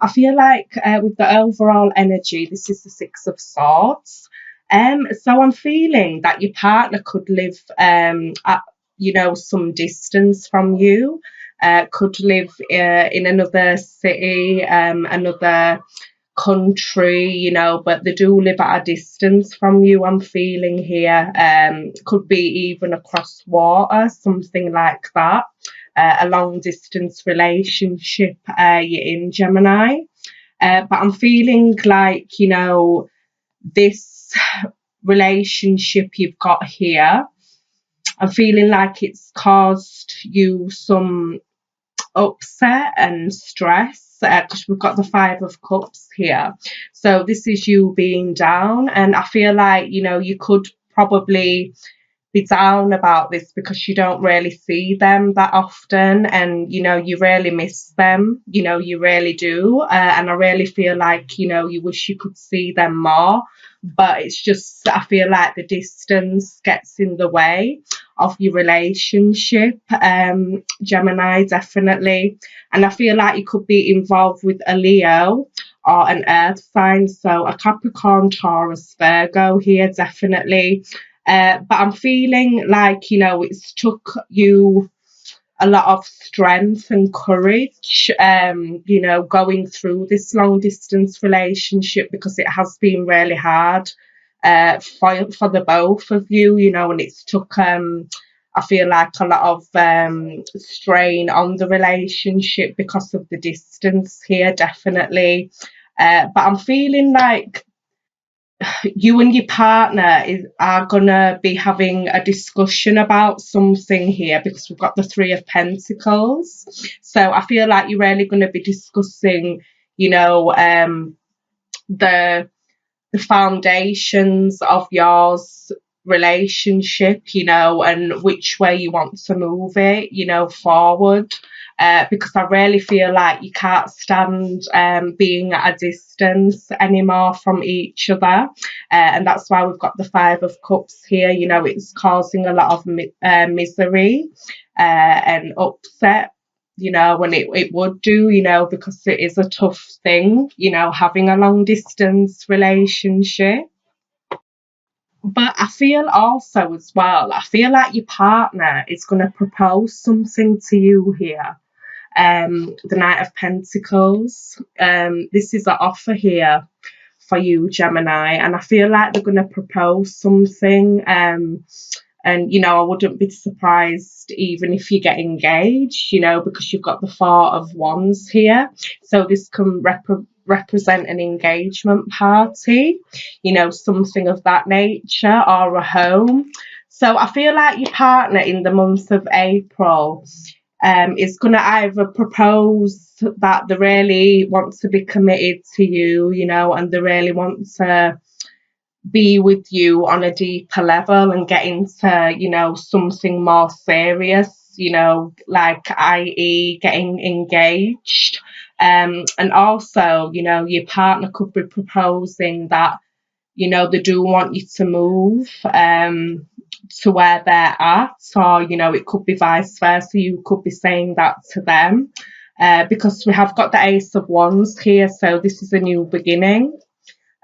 I feel like with the overall energy, this is the Six of Swords. So I'm feeling that your partner could live at, some distance from you, could live in another city, another country, but they do live at a distance from you, I'm feeling here. Could be even across water, something like that. A long distance relationship you're in, Gemini. But I'm feeling like, this relationship you've got here, I'm feeling like it's caused you some upset and stress because we've got the Five of Cups here. So this is you being down, and I feel like, you could probably be down about this because you don't really see them that often, and you really miss them, you really do. And I really feel like, you wish you could see them more, but it's just, I feel like the distance gets in the way of your relationship, Gemini, definitely. And I feel like you could be involved with a Leo or an earth sign, so a Capricorn, Taurus, Virgo here, definitely. But I'm feeling like, it's took you a lot of strength and courage, going through this long distance relationship, because it has been really hard for the both of you, and it's took, I feel like, a lot of strain on the relationship because of the distance here, definitely. But I'm feeling like you and your partner are gonna be having a discussion about something here, because we've got the Three of Pentacles. So I feel like you're really gonna be discussing, the foundations of yours relationship, and which way you want to move it, forward. Because I really feel like you can't stand being at a distance anymore from each other. And that's why we've got the Five of Cups here. It's causing a lot of misery and upset, when it would do, because it is a tough thing, having a long distance relationship. But I feel also as well, I feel like your partner is going to propose something to you here. The Knight of Pentacles. This is an offer here for you, Gemini, and I feel like they're going to propose something. And I wouldn't be surprised even if you get engaged, because you've got the Four of Wands here. So this can represent an engagement party, something of that nature, or a home. So I feel like your partner in the month of April is going to either propose that they really want to be committed to you, and they really want to be with you on a deeper level and get into, something more serious, like, i.e., getting engaged. And also, your partner could be proposing that, they do want you to move to where they're at, or, it could be vice versa. You could be saying that to them, because we have got the Ace of Wands here, so this is a new beginning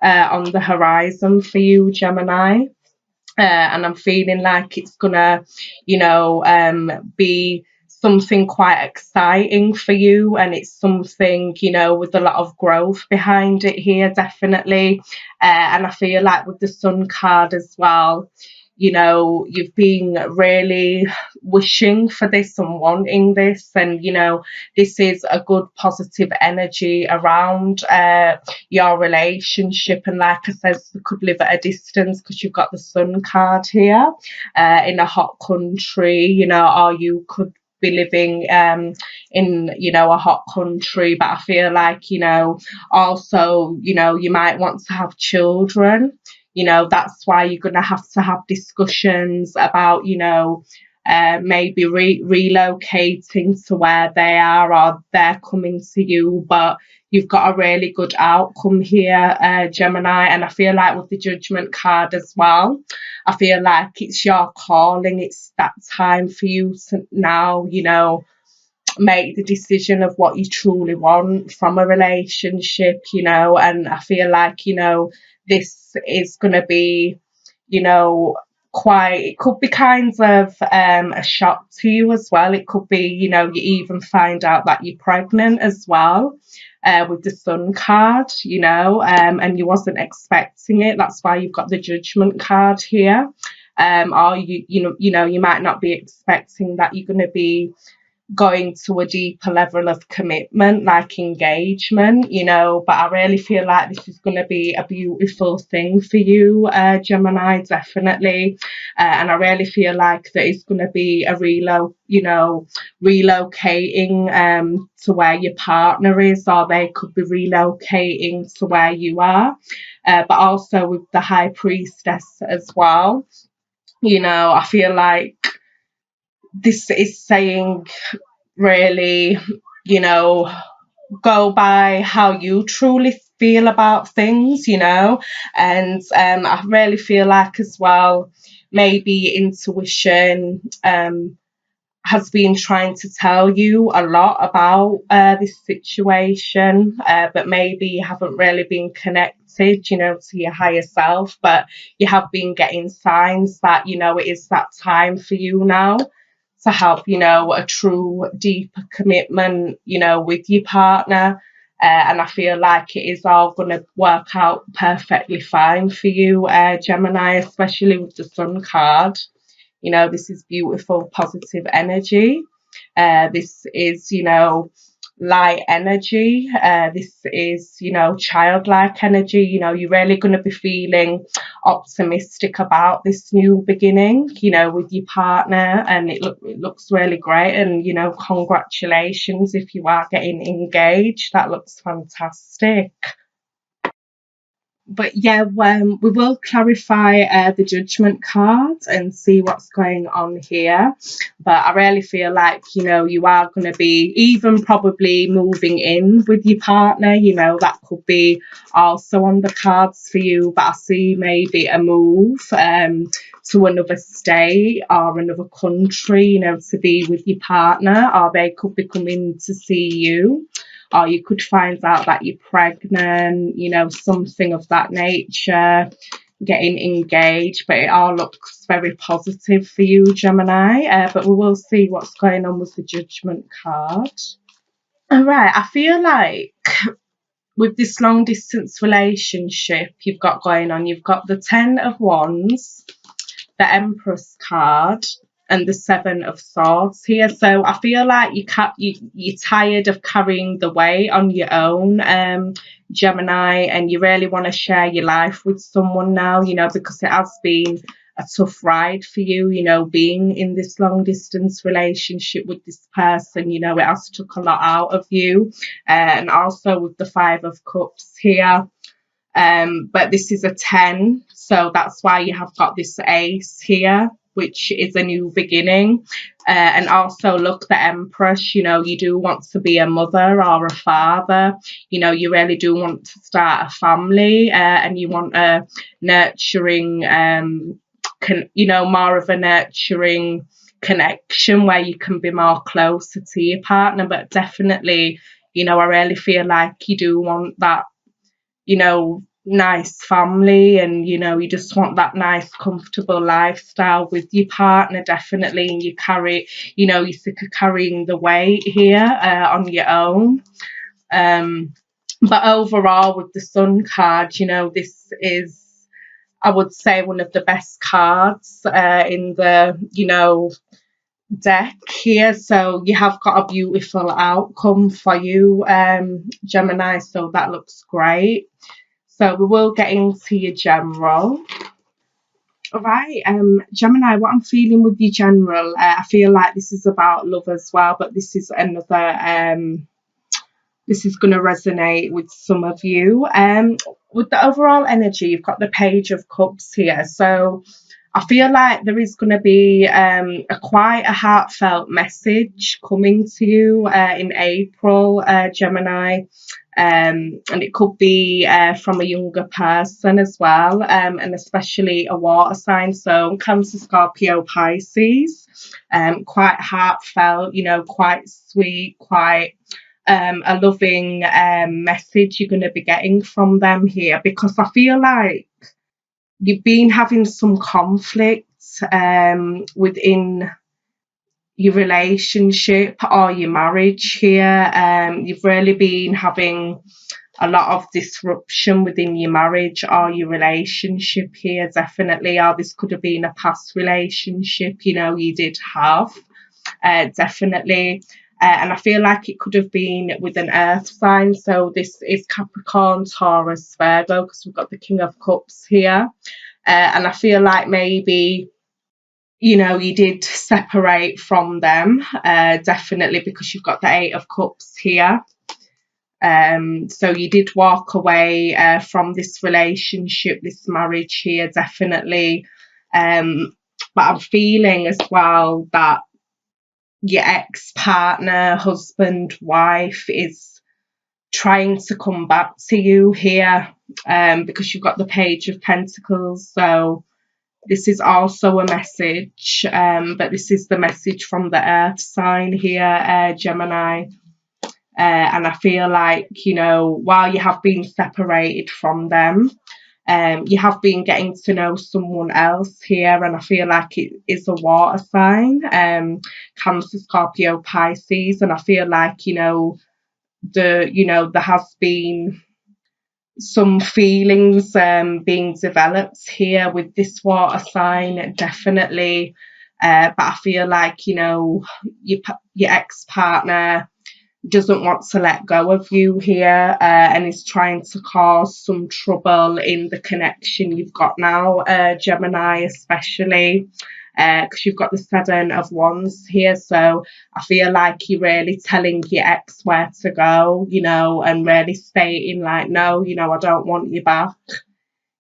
on the horizon for you, Gemini. And I'm feeling like it's gonna, be something quite exciting for you, and it's something, with a lot of growth behind it here, definitely. And I feel like with the Sun card as well, you've been really wishing for this and wanting this, and this is a good positive energy around your relationship. And like I said, you could live at a distance because you've got the Sun card here, in a hot country, or you could be living in, a hot country. But I feel like, also, you might want to have children. That's why you're going to have discussions about, maybe relocating to where they are, or they're coming to you. But you've got a really good outcome here, Gemini. And I feel like with the Judgment card as well, I feel like it's your calling. It's that time for you to now, make the decision of what you truly want from a relationship, and I feel like, this is going to be, quite, it could be kind of a shock to you as well. It could be, you even find out that you're pregnant as well. With the Sun card, and you wasn't expecting it. That's why you've got the Judgment card here. Or you might not be expecting that you're going to be going to a deeper level of commitment, like engagement, but I really feel like this is going to be a beautiful thing for you, Gemini, definitely. And I really feel like that it's going to be a relocating to where your partner is, or they could be relocating to where you are. But also with the High Priestess as well, I feel like this is saying, really, go by how you truly feel about things, and I really feel like as well, maybe intuition has been trying to tell you a lot about this situation, but maybe you haven't really been connected, to your higher self, but you have been getting signs that, it is that time for you now to have, a true, deeper commitment, with your partner. And I feel like it is all going to work out perfectly fine for you, Gemini, especially with the Sun card. This is beautiful, positive energy. This is, light energy. This is, childlike energy. You're really going to be feeling optimistic about this new beginning, with your partner, and it looks really great. And, congratulations if you are getting engaged. That looks fantastic. But yeah, we will clarify the Judgment card and see what's going on here. But I really feel like, you are going to be even probably moving in with your partner, that could be also on the cards for you. But I see maybe a move to another state or another country, to be with your partner, or they could be coming to see you. Or you could find out that you're pregnant, something of that nature, getting engaged. But it all looks very positive for you, Gemini. But we will see what's going on with the Judgment card. All right, I feel like with this long distance relationship you've got going on, you've got the 10 of Wands, the Empress card, and the 7 of Swords here. So I feel like you're tired of carrying the weight on your own, Gemini, and you really want to share your life with someone now, because it has been a tough ride for you, being in this long distance relationship with this person. It has took a lot out of you. And also with the 5 of Cups here. But this is a 10, so that's why you have got this Ace here, which is a new beginning. And also look, the Empress, you do want to be a mother or a father, you really do want to start a family, and you want a nurturing, more of a nurturing connection where you can be more closer to your partner. But definitely, I really feel like you do want that, nice family, and you just want that nice comfortable lifestyle with your partner, definitely. And you carry, you're sick of carrying the weight here on your own. But overall with the Sun card, this is, I would say, one of the best cards in the deck here. So you have got a beautiful outcome for you, Gemini, so that looks great. So we will get into your general. All right, Gemini, what I'm feeling with your general, I feel like this is about love as well, but this is another, this is going to resonate with some of you. With the overall energy, you've got the Page of Cups here. So I feel like there is going to be quite a heartfelt message coming to you in April, Gemini. and it could be from a younger person as well, and especially a water sign, so Cancer, Scorpio, Pisces. Quite heartfelt, you know, quite sweet, quite a loving message you're going to be getting from them here, because I feel like you've been having some conflict within your relationship or your marriage here. You've really been having a lot of disruption within your marriage or your relationship here, definitely. Or this could have been a past relationship, you know, you did have, definitely. And I feel like it could have been with an earth sign. So this is Capricorn, Taurus, Virgo, because we've got the King of Cups here. And I feel like maybe, you know, you did separate from them, definitely, because you've got the Eight of Cups here. So you did walk away from this relationship, this marriage here, definitely. But I'm feeling as well that your ex-partner, husband, wife is trying to come back to you here, because you've got the Page of Pentacles. So this is also a message, but this is the message from the earth sign here, Gemini. And I feel like, you know, while you have been separated from them, you have been getting to know someone else here, and I feel like it is a water sign, Cancer, Scorpio, Pisces, and I feel like, you know, there has been some feelings being developed here with this water sign, definitely. But I feel like, you know, your ex-partner doesn't want to let go of you here, and is trying to cause some trouble in the connection you've got now, Gemini, especially, because you've got the Seven of Wands here. So I feel like you're really telling your ex where to go, you know, and really stating like, no, you know, I don't want you back.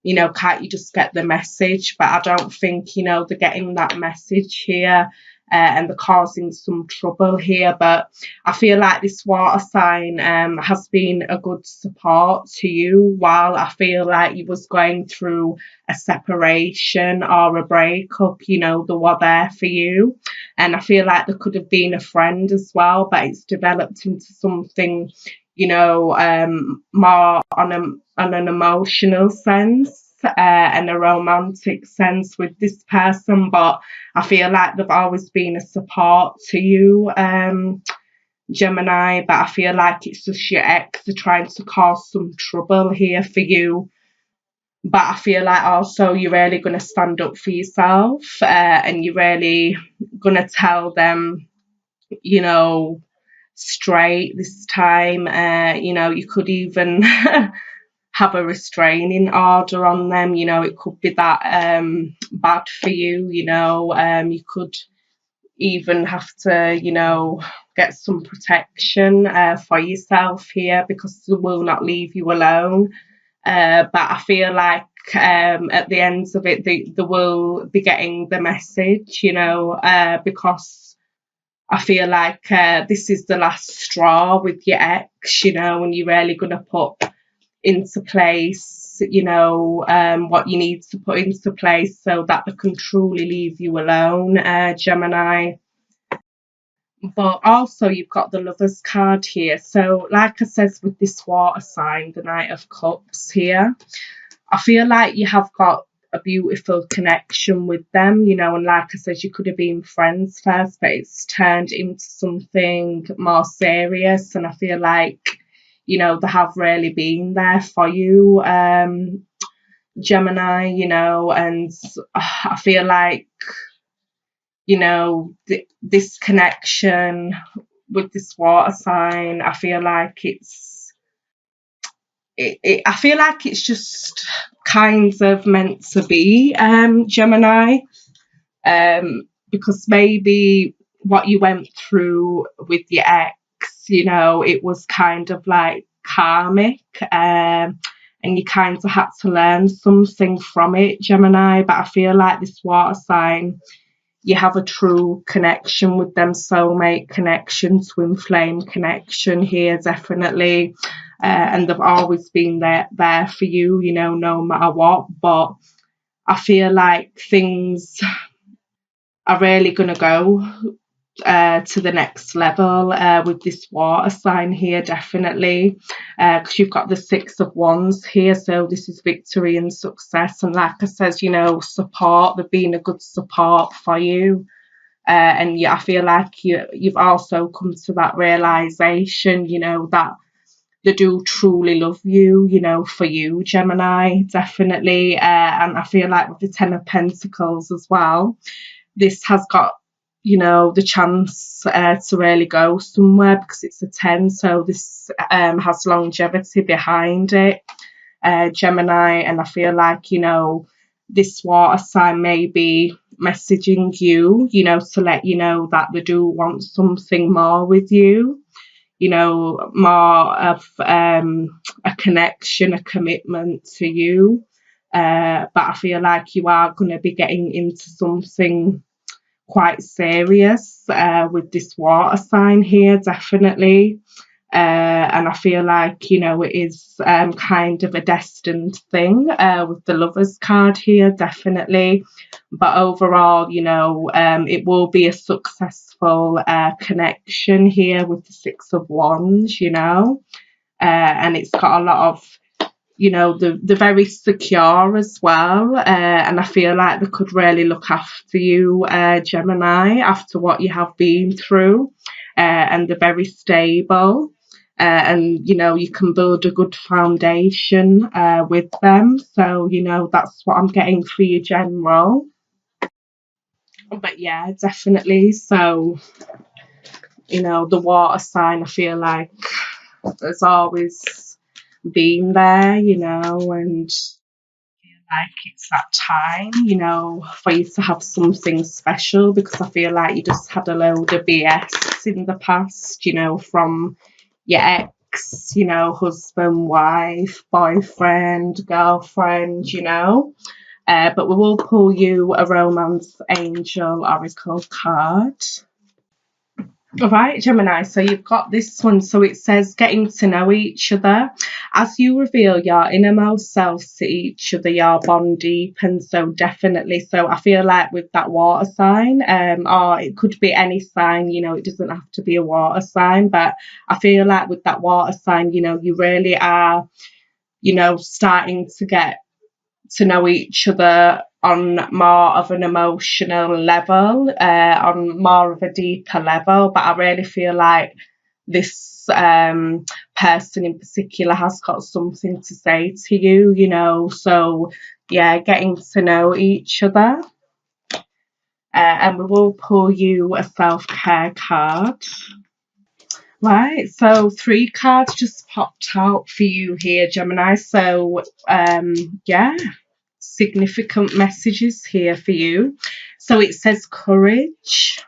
You know, can't you just get the message? But I don't think, you know, they're getting that message here, and they're causing some trouble here. But I feel like this water sign has been a good support to you while I feel like you was going through a separation or a breakup. You know, they were there for you. And I feel like there could have been a friend as well, but it's developed into something, you know, more on an emotional sense, and a romantic sense with this person. But I feel like they've always been a support to you, Gemini. But I feel like it's just your ex are trying to cause some trouble here for you. But I feel like also you're really going to stand up for yourself, and you're really going to tell them, you know, straight this time. You know, you could even have a restraining order on them. You know, it could be that bad for you. You know, you could even have to, you know, get some protection for yourself here, because they will not leave you alone. But I feel like at the end of it, they will be getting the message, you know, because I feel like this is the last straw with your ex, you know, and you're really going to put into place, you know, what you need to put into place so that they can truly leave you alone, Gemini. But also you've got the Lovers card here. So like I says, with this water sign, the Knight of Cups here, I feel like you have got a beautiful connection with them, you know, and like I said, you could have been friends first, but it's turned into something more serious. And I feel like, you know, they have really been there for you, Gemini, you know, and I feel like, you know, this connection with this water sign, I feel like I feel like it's just kind of meant to be, Gemini, because maybe what you went through with your ex, you know, it was kind of like karmic, and you kind of had to learn something from it, Gemini. But I feel like this water sign, you have a true connection with them, soulmate connection, twin flame connection here, definitely. And they've always been there for you, you know, no matter what. But I feel like things are really going to go to the next level with this water sign here, definitely, because you've got the Six of Wands here, so this is victory and success. And like I says, you know, support, they've been a good support for you. And yeah, I feel like you've also come to that realization, you know, that they do truly love you, you know, for you, Gemini, definitely. And I feel like with the Ten of Pentacles as well, this has got, you know, the chance to really go somewhere, because it's a 10, so this has longevity behind it, Gemini. And I feel like, you know, this water sign may be messaging you, you know, to let you know that they do want something more with you, you know, more of a connection, a commitment to you. But I feel like you are going to be getting into something quite serious with this water sign here, definitely. And I feel like, you know, it is kind of a destined thing with the Lovers card here, definitely. But overall, you know, it will be a successful connection here with the Six of Wands, you know. And it's got a lot of, you know, they're very secure as well, and I feel like they could really look after you, Gemini, after what you have been through, and they're very stable, and you know, you can build a good foundation with them. So you know, that's what I'm getting for you, general. But yeah, definitely. So you know, the water sign, I feel like there's always been there, you know, and like it's that time, you know, for you to have something special, because I feel like you just had a load of BS in the past, you know, from your ex, you know, husband, wife, boyfriend, girlfriend, you know. But we will pull you a romance angel oracle card. All right, Gemini, so you've got this one. So it says getting to know each other. As you reveal your innermost selves to each other, your bond deepens. So definitely. So I feel like with that water sign, or it could be any sign, you know, it doesn't have to be a water sign, but I feel like with that water sign, you know, you really are, you know, starting to get to know each other on more of an emotional level, on more of a deeper level. But I really feel like this person in particular has got something to say to you, you know. So yeah, getting to know each other. And we will pull you a self-care card. Right, so 3 cards just popped out for you here, Gemini. So yeah, significant messages here for you. So it says courage.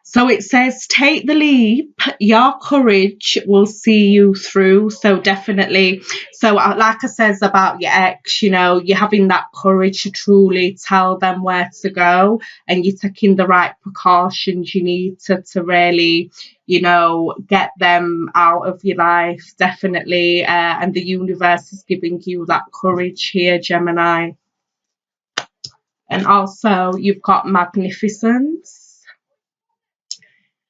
So it says take the leap. Your courage will see you through. So definitely. So like I says about your ex, you know, you're having that courage to truly tell them where to go, and you're taking the right precautions you need to really, you know, get them out of your life, definitely. And the universe is giving you that courage here, Gemini. And also you've got magnificence.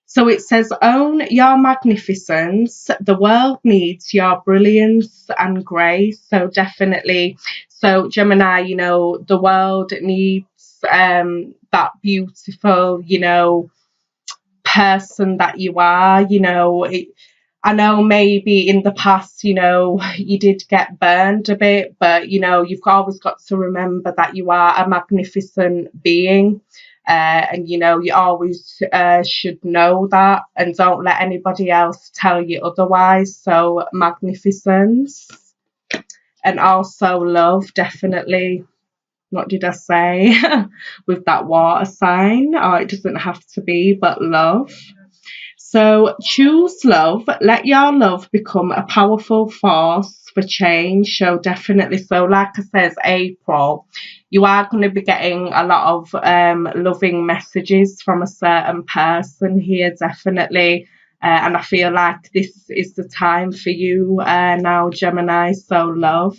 So it says, own your magnificence. The world needs your brilliance and grace. So definitely. So Gemini, you know, the world needs that beautiful, you know, person that you are, you know. I know maybe in the past, you know, you did get burned a bit, but, you know, you've always got to remember that you are a magnificent being. And, you know, you always should know that, and don't let anybody else tell you otherwise. So magnificence. And also love, definitely. What did I say? With that water sign. Oh, it doesn't have to be, but love. So choose love. Let your love become a powerful force for change. So definitely. So like I says, April, you are going to be getting a lot of loving messages from a certain person here, definitely. And I feel like this is the time for you now, Gemini. So, love.